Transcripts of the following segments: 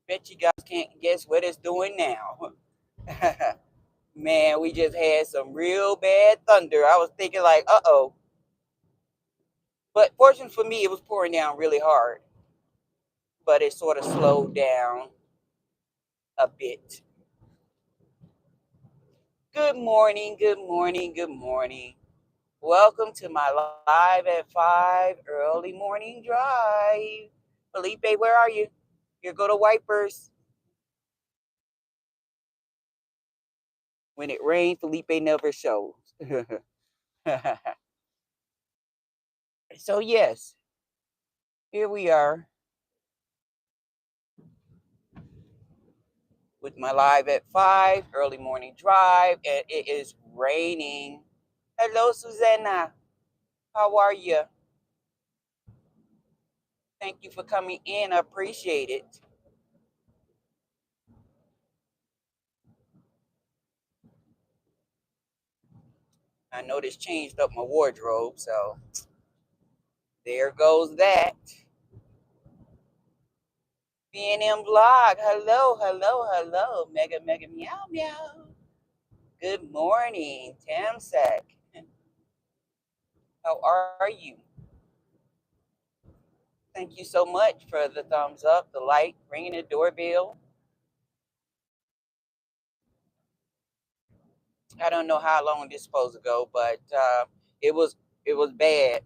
Bet you guys can't guess what it's doing now. Man, we just had some real bad thunder. I was thinking like, uh-oh. But fortunately for me, it was pouring down really hard. But it sort of slowed down a bit. Good morning, good morning, good morning. Welcome to my live at 5 early morning drive. Felipe, where are you? Here go the wipers. When it rains, Felipe never shows. So yes, here we are with my live at 5 early morning drive, and it is raining. Hello, Susanna. How are you? Thank you for coming in. I appreciate it. I know this changed up my wardrobe, so there goes that. B&M vlog. Hello, hello, hello. Mega, mega, meow, meow. Good morning, Tamsack. How are you? Thank you so much for the thumbs up, the like, ringing the doorbell. I don't know how long this is supposed to go, but it was it was bad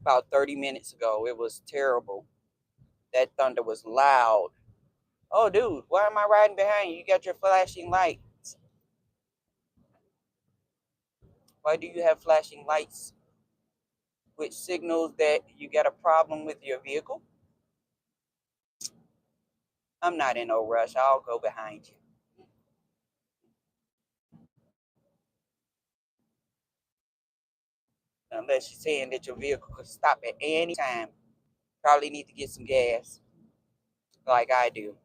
about 30 minutes ago. It was terrible. That thunder was loud. Oh, dude, why am I riding behind you? You got your flashing lights. Why do you have flashing lights? Which signals that you got a problem with your vehicle? I'm not in no rush. I'll go behind you. Unless you're saying that your vehicle could stop at any time. Probably need to get some gas, like I do.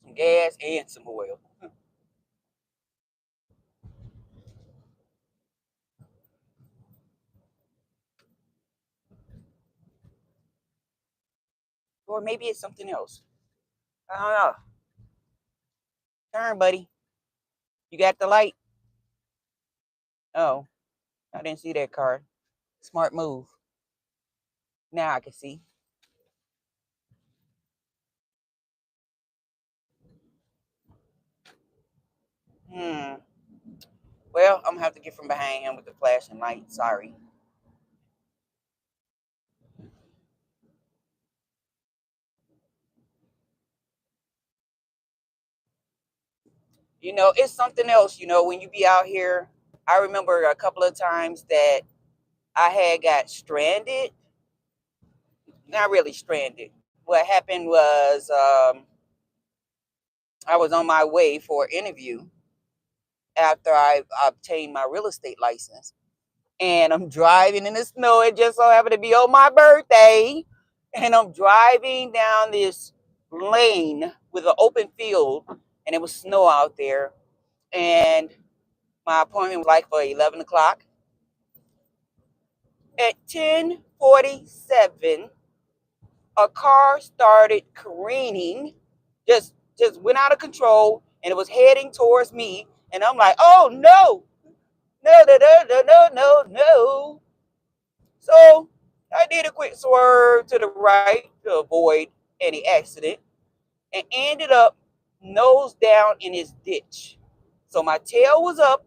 Some gas and some oil. Or maybe it's something else. I don't know. Turn, buddy. You got the light? Oh, I didn't see that card. Smart move. Now I can see. Hmm. Well, I'm gonna have to get from behind him with the flashing light. Sorry. It's something else. When you be out here, I remember a couple of times that I had got stranded. Not really stranded. What happened was I was on my way for an interview after I obtained my real estate license. And I'm driving in the snow. It just so happened to be on my birthday. And I'm driving down this lane with an open field, and it was snow out there. And my appointment was like for 11 o'clock. At 10:47, a car started careening, just went out of control, and it was heading towards me. And I'm like, oh no, no, no, no, no, no, no, no. So I did a quick swerve to the right to avoid any accident and ended up nose down in his ditch. So my tail was up,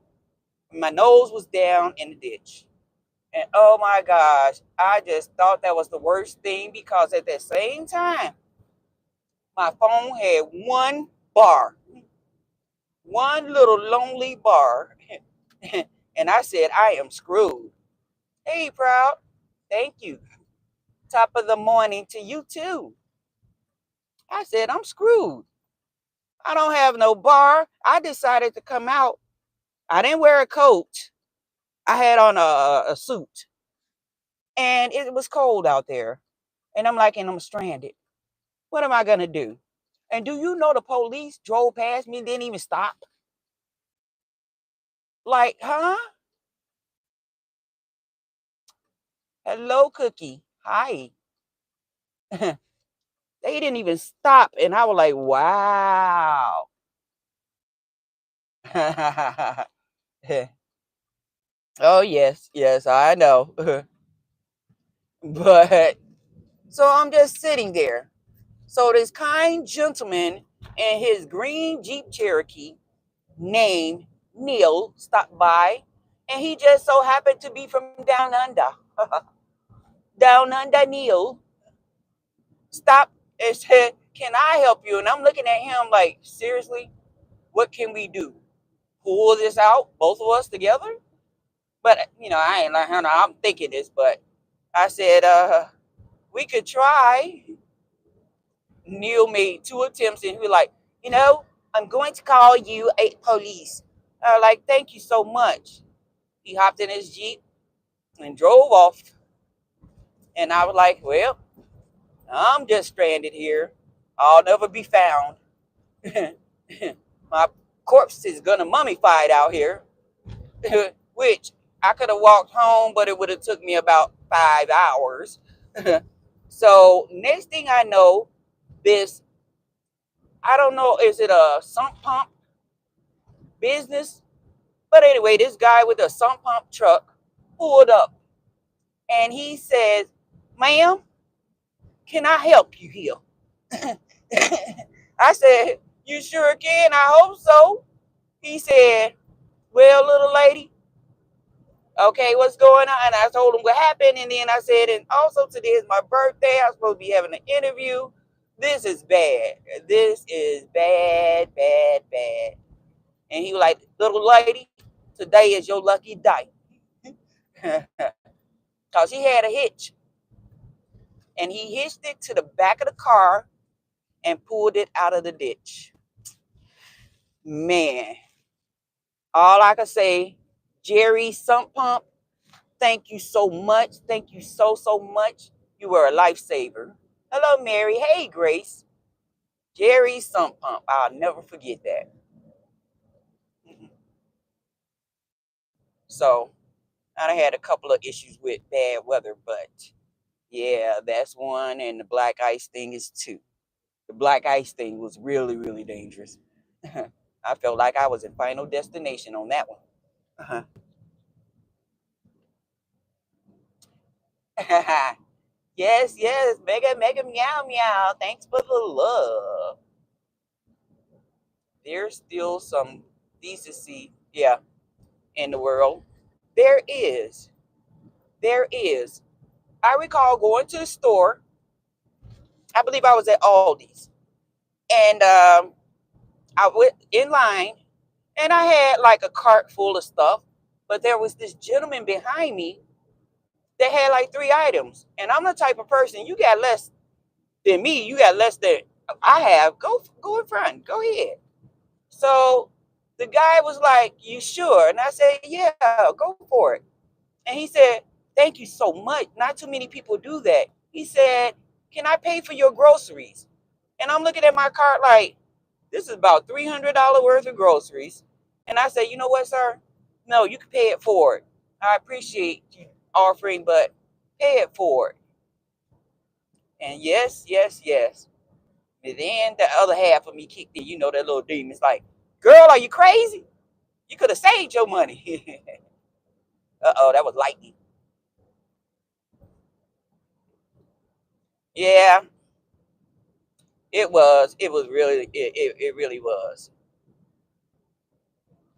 my nose was down in the ditch. And oh my gosh, I just thought that was the worst thing because at that same time, my phone had one little lonely bar. And I said, I am screwed. Hey, Proud. Thank you. Top of the morning to you too. I said, I'm screwed. I don't have no bar. I decided to come out. I didn't wear a coat. I had on a suit. And it was cold out there. And I'm stranded. What am I going to do? And do you know the police drove past me, didn't even stop? Like, huh? Hello, Cookie. Hi. They didn't even stop. And I was like, wow. Oh, yes, yes, I know. But so I'm just sitting there. So this kind gentleman in his green Jeep Cherokee named Neil stopped by, and he just so happened to be from down under. Down under Neil stopped and said, "Can I help you?" And I'm looking at him like, seriously, what can we do? Pull this out, both of us together? But I ain't like, I'm thinking this, but I said, we could try. Neil made two attempts and he was like, I'm going to call you a police. I was like, thank you so much. He hopped in his Jeep and drove off. And I was like, well, I'm just stranded here. I'll never be found. My corpse is gonna mummified out here. Which I could have walked home, but it would have took me about 5 hours. So next thing I know, this, I don't know, is it a sump pump business? But anyway, this guy with a sump pump truck pulled up and he says, ma'am, can I help you here? I said, you sure can, I hope so. He said, well, little lady, okay, what's going on? And I told him what happened. And then I said, and also today is my birthday. I'm supposed to be having an interview. This is bad. This is bad, bad, bad. And he was like, little lady, today is your lucky day. Because he had a hitch. And he hitched it to the back of the car and pulled it out of the ditch. Man, all I can say, Jerry Sump Pump, thank you so much. Thank you so, so much. You were a lifesaver. Hello, Mary. Hey, Grace. Jerry Sump Pump. I'll never forget that. So I had a couple of issues with bad weather, but yeah, that's one. And the black ice thing is two. The black ice thing was really, really dangerous. I felt like I was in Final Destination on that one. Yes, yes. Mega, mega, meow, meow. Thanks for the love. There's still some decency, yeah, in the world. There is. There is. I recall going to the store. I believe I was at Aldi's. And I went in line and I had like a cart full of stuff. But there was this gentleman behind me that had like 3 items. And I'm the type of person, you got less than me, you got less than I have. Go in front. Go ahead. So the guy was like, you sure? And I said, yeah, go for it. And he said, thank you so much. Not too many people do that. He said, can I pay for your groceries? And I'm looking at my cart like, this is about $300 worth of groceries. And I said, you know what, sir? No, you can pay it forward. I appreciate you offering, but pay it forward. And yes, yes, yes. And then the other half of me kicked in, that little demon's like, girl, are you crazy? You could have saved your money. Uh-oh, that was lightning. Yeah, it was. It was really, it really was.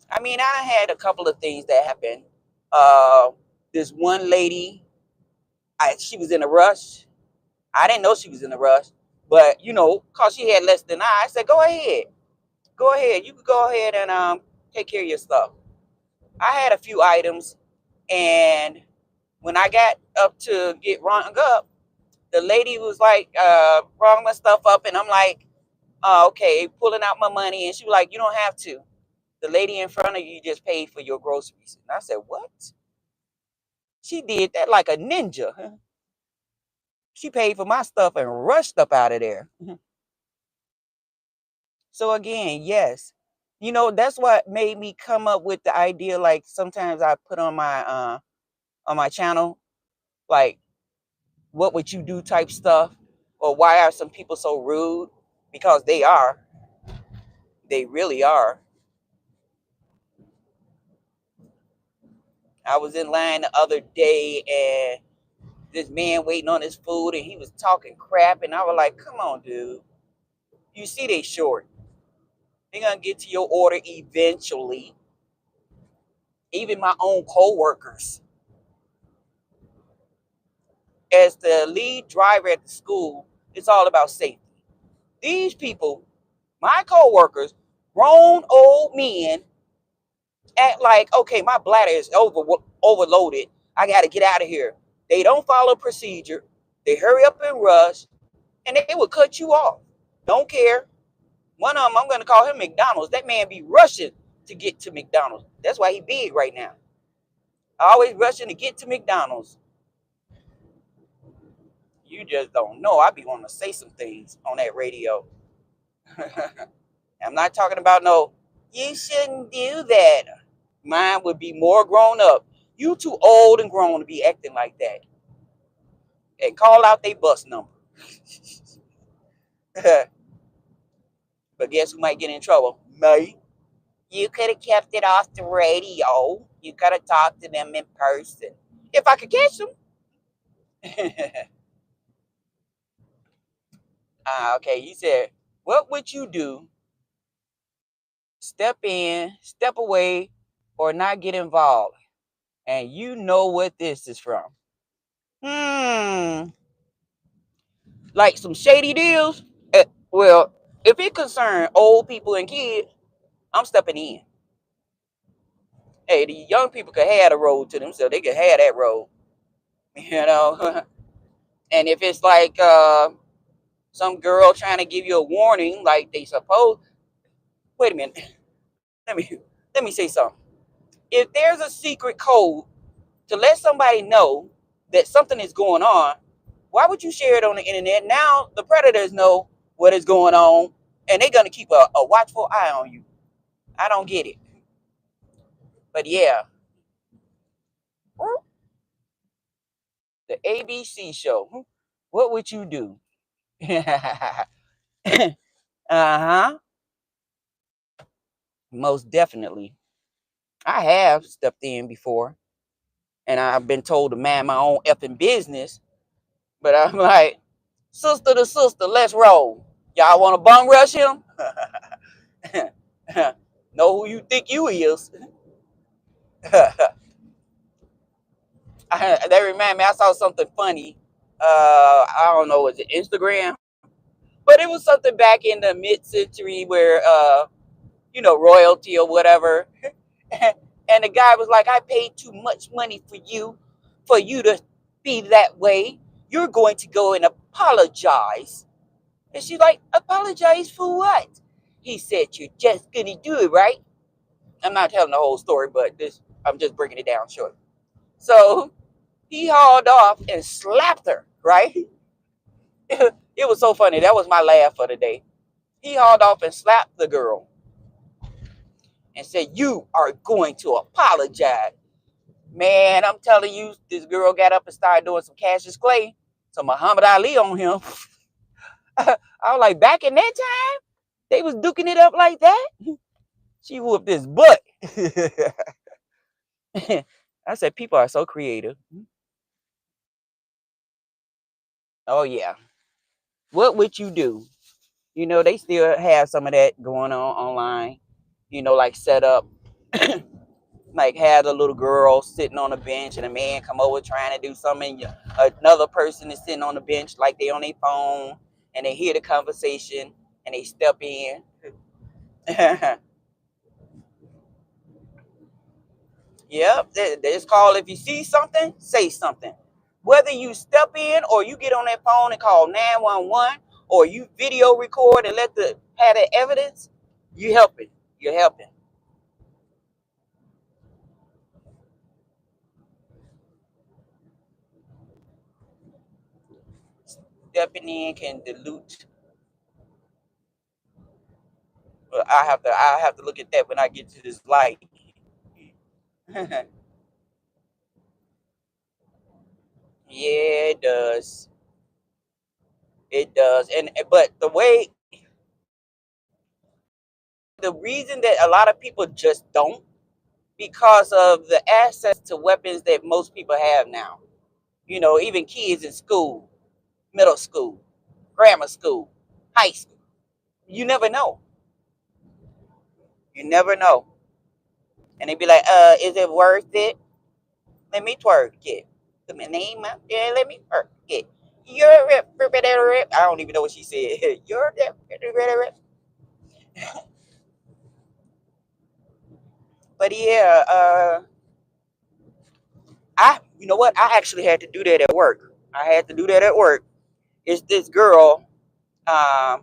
I mean, I had a couple of things that happened. Uh, this one lady, she was in a rush. I didn't know she was in a rush, but cause she had less than I said, go ahead. You could go ahead and take care of your stuff. I had a few items, and when I got up to get rung up, the lady was like, rung my stuff up, and I'm like, okay, pulling out my money, and she was like, you don't have to. The lady in front of you just paid for your groceries. And I said, what? She did that like a ninja. She paid for my stuff and rushed up out of there. So again, yes. That's what made me come up with the idea. Like sometimes I put on my channel, like what would you do type stuff. Or why are some people so rude? Because they are. They really are. I was in line the other day and this man waiting on his food and he was talking crap and I was like, come on, dude. You see they short. They're gonna get to your order eventually. Even my own co-workers. As the lead driver at the school, it's all about safety. These people, my co-workers, grown old men, act like, okay, my bladder is overloaded. I got to get out of here. They don't follow procedure. They hurry up and rush, and they will cut you off. Don't care. One of them, I'm going to call him McDonald's. That man be rushing to get to McDonald's. That's why he big right now. Always rushing to get to McDonald's. You just don't know. I be wanting to say some things on that radio. I'm not talking about no, you shouldn't do that. Mine would be more grown up. You too old and grown to be acting like that. And call out their bus number. But guess who might get in trouble? Me. You could have kept it off the radio. You could have talked to them in person. If I could catch them. Okay, you said, what would you do? Step in, step away, or not get involved? And you know what this is from. Like some shady deals? Well, if it concerns old people and kids, I'm stepping in. Hey, the young people could have the road to them, so they could have that road. You know? And if it's like some girl trying to give you a warning, like they supposed, wait a minute. Let me say something. If there's a secret code to let somebody know that something is going on, why would you share it on the internet? Now the predators know what is going on, and they're gonna keep a watchful eye on you. I don't get it. But yeah, the ABC show. What would you do? Uh-huh. Most definitely. I have stepped in before, and I've been told to mind my own effing business. But I'm like, sister to sister, let's roll. Y'all want to bum rush him? Know who you think you is. That remind me, I saw something funny. I don't know, was it Instagram? But it was something back in the mid-century where, royalty or whatever. And the guy was like, I paid too much money for you to be that way. You're going to go and apologize. And she's like, apologize for what? He said, you're just going to do it, right? I'm not telling the whole story, but I'm just breaking it down short. So he hauled off and slapped her, right? It was so funny. That was my laugh for the day. He hauled off and slapped the girl and said, you are going to apologize. Man, I'm telling you, this girl got up and started doing some Cassius Clay, some Muhammad Ali on him. I was like, back in that time, they was duking it up like that. She whooped his butt. I said, people are so creative. Oh, yeah. What would you do? They still have some of that going on online, like set up, like have a little girl sitting on a bench and a man come over trying to do something. Another person is sitting on the bench like they on their phone and they hear the conversation and they step in. Yep, it's called if you see something, say something. Whether you step in or you get on that phone and call 911 or you video record and have the evidence, you helping. You're helping. Stepping in can dilute. But I have to look at that when I get to this light. Yeah, it does. It does. But the reason that a lot of people just don't, because of the access to weapons that most people have now. Even kids in school, middle school, grammar school, high school. You never know. You never know. And they be like, is it worth it? Let me twerk it. Put my name up there, let me twerk it. You're rip. I don't even know what she said. You're rip. But yeah, you know what? I actually had to do that at work. I had to do that at work. It's this girl. Um,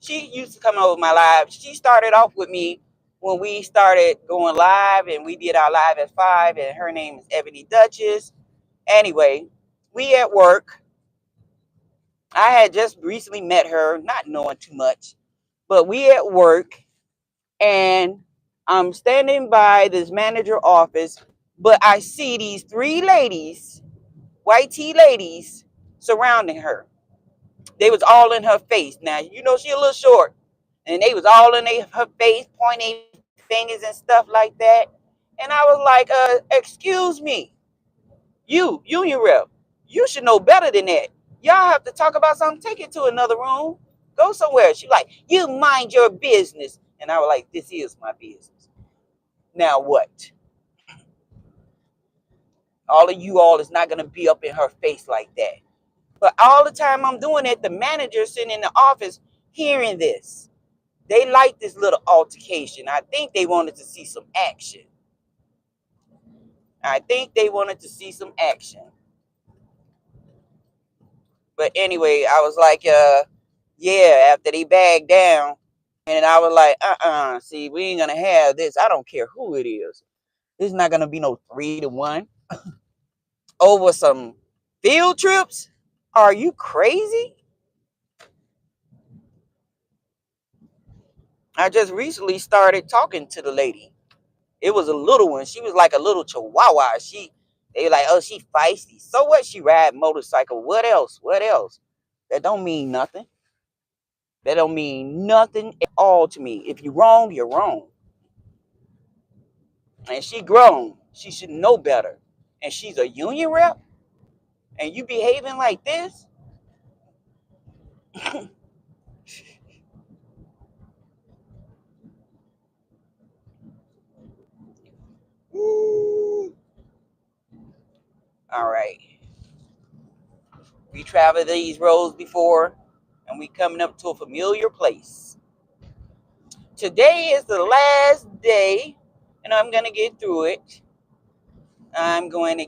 she used to come over my live. She started off with me when we started going live, and we did our live at 5. And her name is Ebony Duchess. Anyway, we at work. I had just recently met her, not knowing too much, but we at work, and I'm standing by this manager office, but I see these 3 ladies, white tea ladies, surrounding her. They was all in her face. Now, she a little short, and they was all in her face, pointing fingers and stuff like that. And I was like, excuse me, you, union rep, you should know better than that. Y'all have to talk about something, take it to another room. Go somewhere. She like, you mind your business. And I was like, this is my business. Now what? All of you all is not going to be up in her face like that. But all the time I'm doing it, the manager sitting in the office hearing this. They like this little altercation. I think they wanted to see some action. But anyway, I was like, yeah, after they bagged down, and I was like, see, we ain't gonna have this. I don't care who it is. There's not gonna be no 3-1 over some field trips. Are you crazy? I just recently started talking to the lady. It was a little one. She was like a little chihuahua. They were like, oh, she feisty. So what? She ride motorcycle. What else? What else? That don't mean nothing. That don't mean nothing at all to me. If you're wrong, you're wrong. And she grown. She should know better. And she's a union rep. And you behaving like this? Ooh. All right. We traveled these roads before, and we coming up to a familiar place. Today is the last day, and I'm going to get through it. I'm going to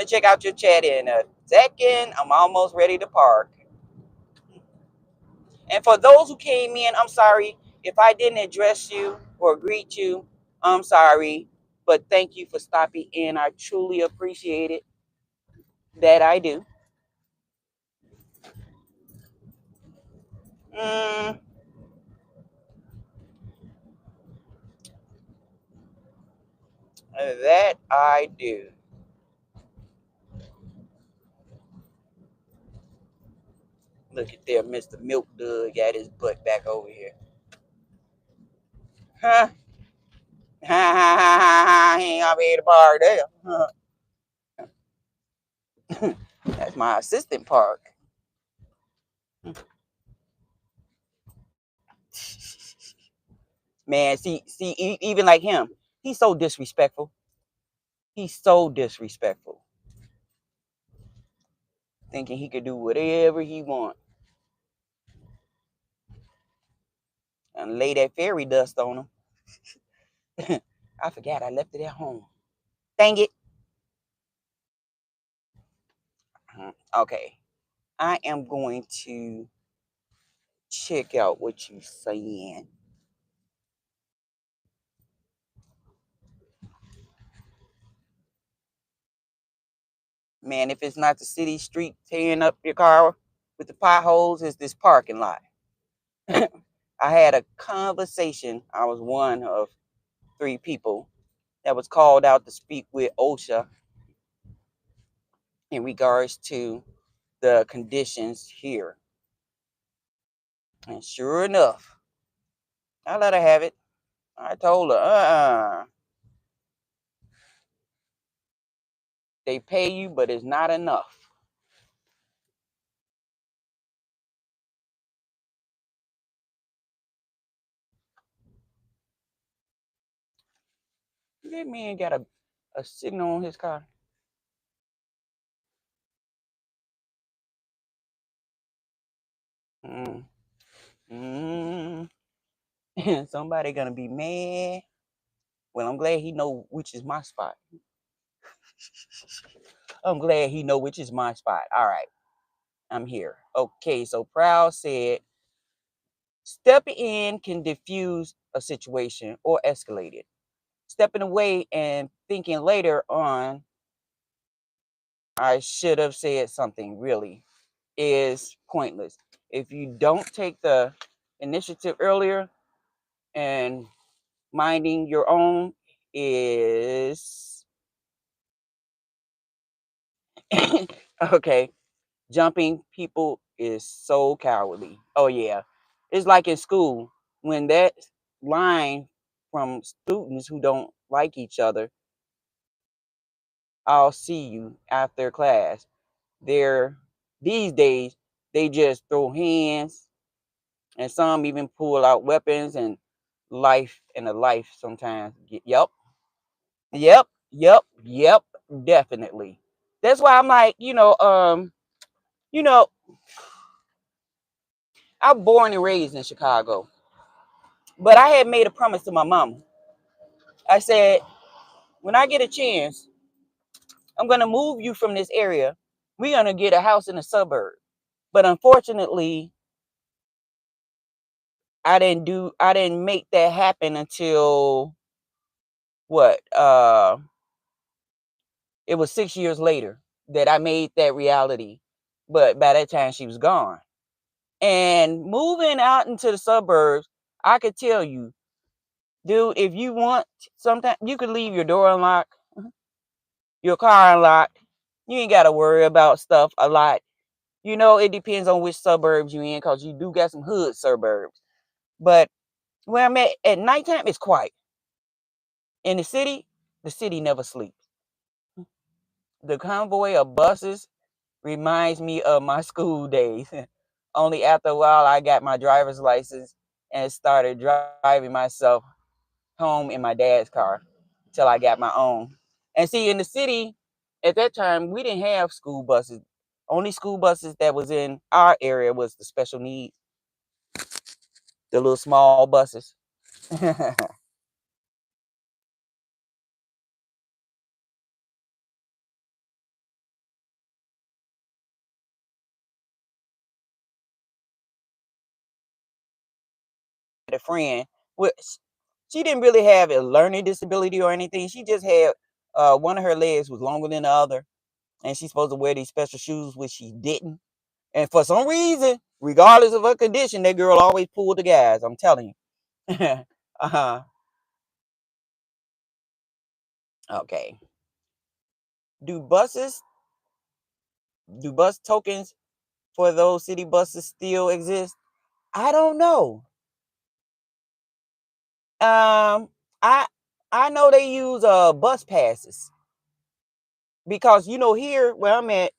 check out your chat in a second. I'm almost ready to park. And for those who came in, I'm sorry if I didn't address you or greet you. I'm sorry, but thank you for stopping in. I truly appreciate it. That I do. Mm, that I do. Look at there, Mr. Milk Dud got his butt back over here. Huh? Ha ha ha ha ha. He ain't gonna be able to park there. That's my assistant park. Man, see, even like him, he's so disrespectful. He's so disrespectful. Thinking he could do whatever he want and lay that fairy dust on him. I forgot I left it at home. Dang it. Okay. I am going to check out what you're saying. Man, if it's not the city street tearing up your car with the potholes, it's this parking lot. I had a conversation. I was one of 3 people that was called out to speak with OSHA in regards to the conditions here. And sure enough, I let her have it. I told her, they pay you, but it's not enough. That man got a signal on his car. Mm. Mm. Somebody gonna be mad. Well, I'm glad he know which is my spot. I'm glad he know which is my spot. All right, I'm here. Okay, so Proud said, stepping in can diffuse a situation or escalate it. Stepping away and thinking later on, I should have said something, really is pointless. If you don't take the initiative earlier, and minding your own is okay. Jumping people is so cowardly. Oh yeah. It's like in school when that line from students who don't like each other, I'll see you after class. They're these days they just throw hands, and some even pull out weapons, and life and a life sometimes. Yep. Yep. Yep. Yep. Definitely. That's why I'm like, you know, I'm born and raised in Chicago, but I had made a promise to my mom. I said, when I get a chance, I'm gonna move you from this area. We're gonna get a house in the suburb. But unfortunately, I didn't make that happen until what? It was 6 years later that I made that reality. But by that time she was gone. And moving out into the suburbs, I could tell you, dude, if you want, sometimes you could leave your door unlocked, your car unlocked. You ain't got to worry about stuff a lot. It depends on which suburbs you in, because you do got some hood suburbs. But where I'm at nighttime, it's quiet. In the city never sleeps. The convoy of buses reminds me of my school days. Only after a while, I got my driver's license and started driving myself home in my dad's car till I got my own. And see, in the city at that time, we didn't have school buses. Only school buses that was in our area was the special needs, the little small buses. A friend, which she didn't really have a learning disability or anything. She just had one of her legs was longer than the other, and she's supposed to wear these special shoes, which she didn't. And for some reason, regardless of her condition, that girl always pulled the guys. I'm telling you. Uh-huh. Okay. Do buses, do bus tokens for those city buses still exist? I don't know. Um, I I know they use bus passes, because here where I'm at,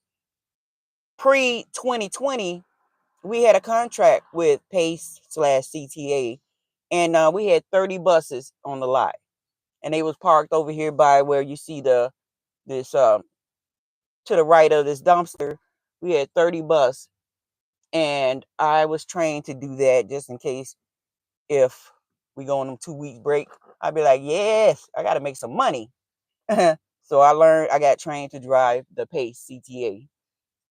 pre 2020, we had a contract with Pace/CTA, and we had 30 buses on the lot, and they was parked over here by where you see this to the right of this dumpster. We had 30 bus, and I was trained to do that just in case if we go on them 2 weeks break. I'd be like, yes, I got to make some money. So I got trained to drive the Pace CTA.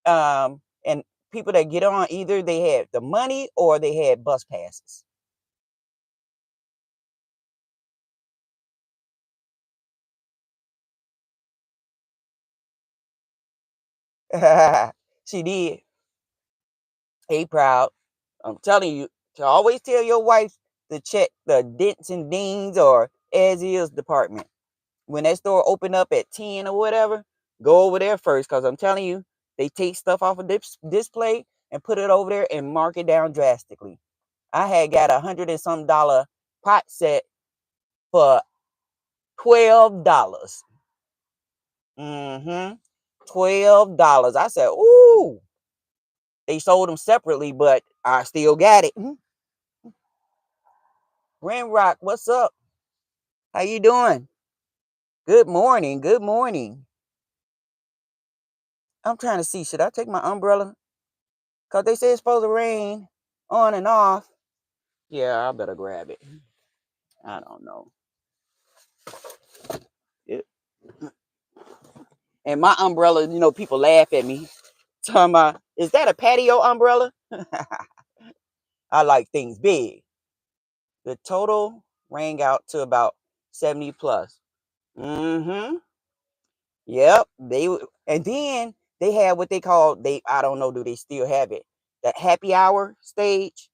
And people that get on, either they had the money or they had bus passes. She did. Hey, Proud. I'm telling you to always tell your wife to check the dents and dings or as is department. When that store open up at 10 or whatever, go over there first, because I'm telling you, They take stuff off of display and put it over there and mark it down drastically. I had got $100 and some pot set for $12. Mm-hmm. $12. I said, ooh. They sold them separately, but I still got it. Rock, what's up? How you doing? Good morning. Good morning. I'm trying to see, should I take my umbrella? Because they say it's supposed to rain on and off. Yeah, I better grab it. I don't know. It, and my umbrella, people laugh at me. Talking about, is that a patio umbrella? I like things big. The total rang out to about 70 plus. Mm-hmm. Yep. And then they had what they call, I don't know, do they still have it? That happy hour stage.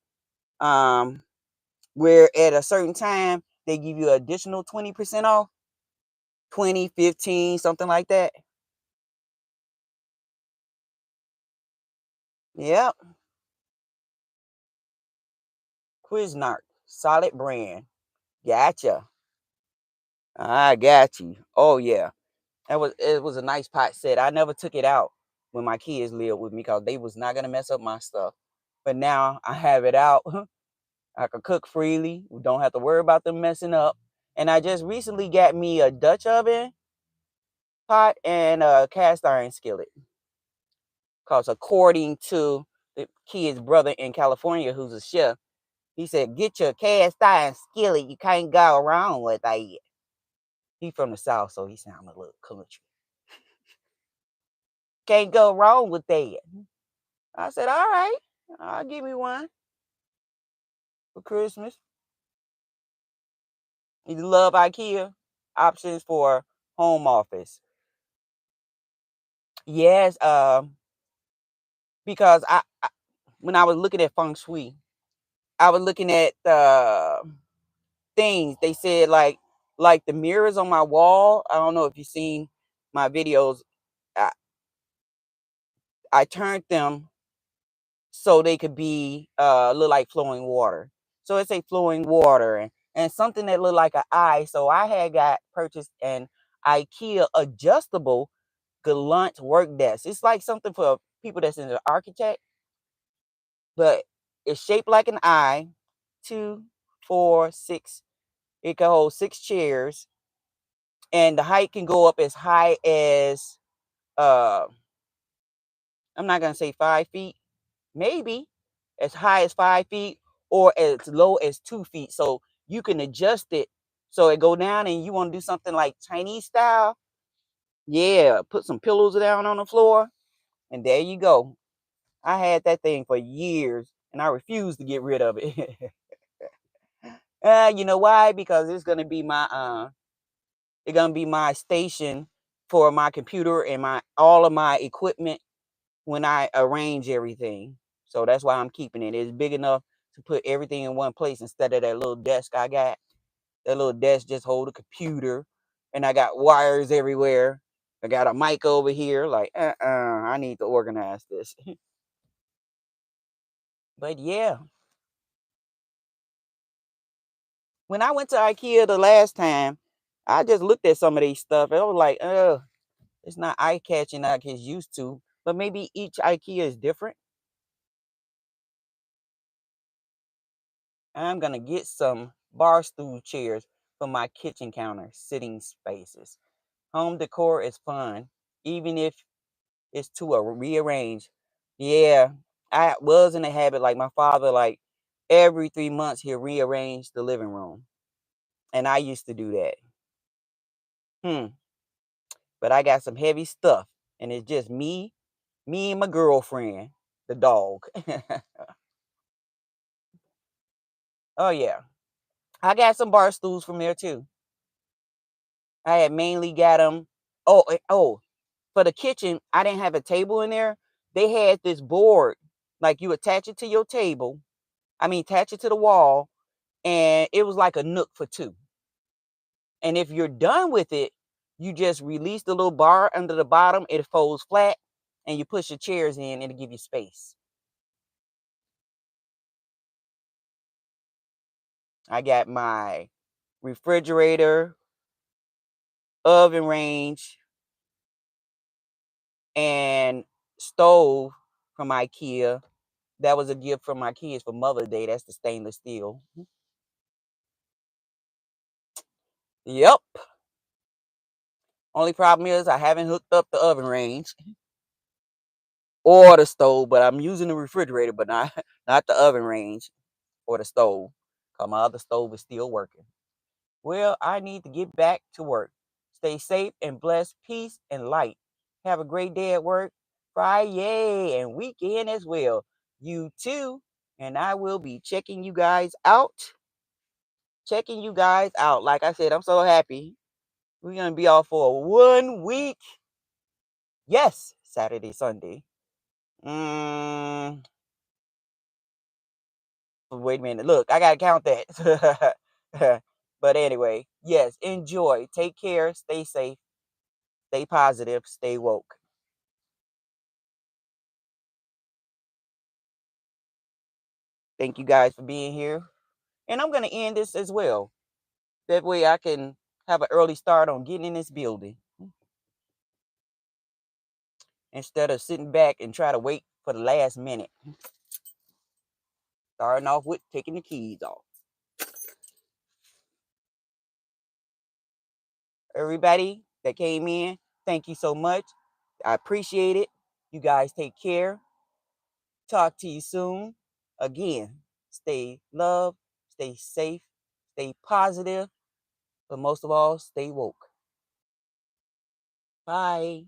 Where at a certain time they give you additional 20% off. 20, 15, something like that. Yep. Cuisinart, solid brand. Gotcha. I got you. Oh yeah. It was a nice pot set. I never took it out when my kids lived with me because they was not gonna mess up my stuff. But now I have it out. I can cook freely. We don't have to worry about them messing up. And I just recently got me a Dutch oven pot and a cast iron skillet. Because according to the kid's brother in California, who's a chef, he said, get your cast iron skillet. You can't go wrong with that. He from the South, so he sound a little country. Can't go wrong with that. I said, all right, I'll give me one for Christmas. You love IKEA? Options for home office. Yes, because when I was looking at feng shui, I was looking at things. They said like the mirrors on my wall. I don't know if you've seen my videos. I, I turned them so they could be look like flowing water. So it's a flowing water and something that looked like an eye. So I had got purchased an IKEA adjustable gallant work desk. It's like something for people that's in the architect, but it's shaped like an eye. 2, 4, 6. It can hold 6 chairs, and the height can go up as high as uh I'm not gonna say 5 feet, maybe as high as 5 feet or as low as 2 feet. So you can adjust it so it go down and you want to do something like Chinese style. Yeah, put some pillows down on the floor and there you go. I had that thing for years and I refused to get rid of it. You know why? Because it's gonna be my station for my computer and my all of my equipment when I arrange everything. So that's why I'm keeping it. It's big enough to put everything in one place instead of that little desk I got. That little desk just hold a computer and I got wires everywhere. I got a mic over here. Like, I need to organize this. But yeah, when I went to IKEA the last time, I just looked at some of these stuff and I was like, it's not eye catching like it's used to. But maybe each IKEA is different. I'm gonna get some bar stool chairs for my kitchen counter sitting spaces. Home decor is fun, even if it's to a rearrange. Yeah, I was in a habit like my father, like every 3 months he'll rearrange the living room. And I used to do that. But I got some heavy stuff and it's just me and my girlfriend, the dog. Oh yeah. I got some bar stools from there too. I had mainly got them. Oh, for the kitchen, I didn't have a table in there. They had this board, like you attach it to your table. I mean, attach it to the wall, and it was like a nook for two. And if you're done with it, you just release the little bar under the bottom. It folds flat, and you push your chairs in, it'll give you space. I got my refrigerator, oven range, and stove from IKEA. That was a gift from my kids for Mother's Day. That's the stainless steel. Yep. Only problem is I haven't hooked up the oven range or the stove, but I'm using the refrigerator, but not not the oven range or the stove, because my other stove is still working. Well, I need to get back to work. Stay safe and blessed, peace and light. Have a great day at work, Friday and weekend as well. You too. And I will be checking you guys out. Checking you guys out. Like I said, I'm so happy. We're going to be off for 1 week. Yes, Saturday, Sunday. Wait a minute. Look, I got to count that. But anyway, yes, enjoy. Take care. Stay safe. Stay positive. Stay woke. Thank you guys for being here. And I'm going to end this as well. That way I can have an early start on getting in this building instead of sitting back and try to wait for the last minute. Starting off with taking the keys off. Everybody that came in, thank you so much. I appreciate it. You guys take care. Talk to you soon. Again, stay loved, stay safe, stay positive, but most of all, stay woke. Bye.